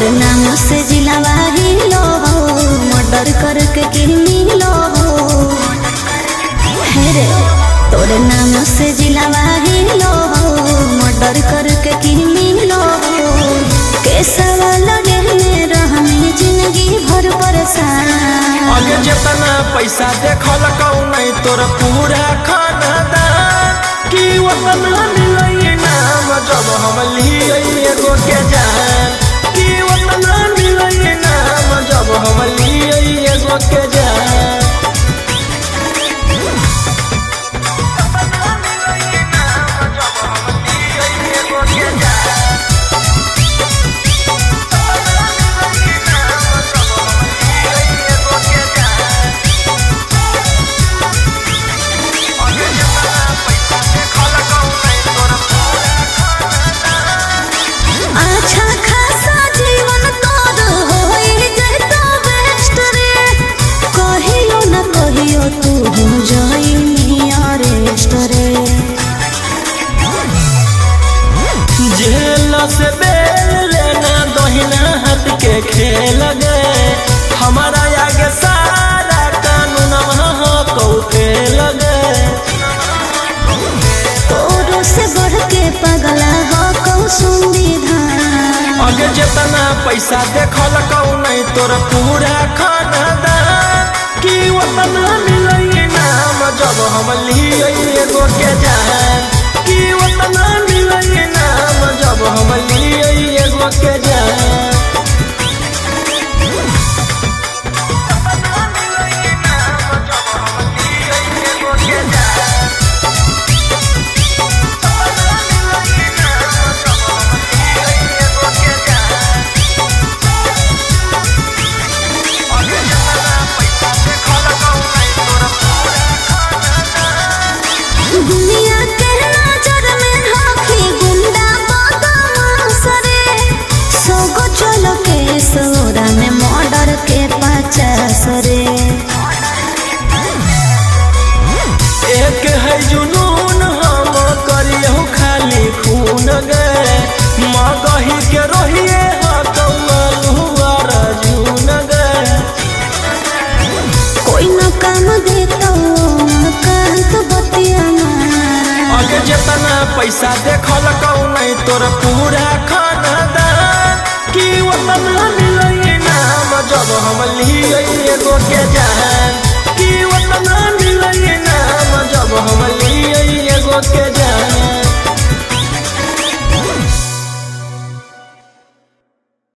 तोरे नाम से जिलावा ही लो मर्डर करके किरनी लो है रे। तोरे नाम से जिलावा ही लो मर्डर करके किरनी लो कैसा लगे मेरा हमें जिंदगी भर परेशान। आगे जितना पैसा देखल नहीं तोर पूरा खानदान की वतन मिलई नाम जब हम लिए एगो के जान की वतन मिलई नाम जब हम लिए एगो के जान। से बेल लेना दोहिना हाथ के खेल गए हमारा आगे सारा कानून को खेल गए। तोरो से बढ़ के पगला हो कौ संविधान। आगे जितना पैसा देखल नहीं तोर पूरा खानदान की वतन मिलई नाम जब हम लिए एगो के जान की वतन मिलई नाम जब हम लिए एगो के जान। दुनिया के नजर में हाथी गुंडा बदमाश रे सोगो चलो के सोरा में मर्डर के 50 रे। एक है जुनून हम करियो खाली खून गए मगही के रोहिए जून गए। कोई न काम देता आगे जितना पैसा देखल नहीं तोर पूरा खानदान की वतन मिलई नाम जब हम लिए एगो के जान।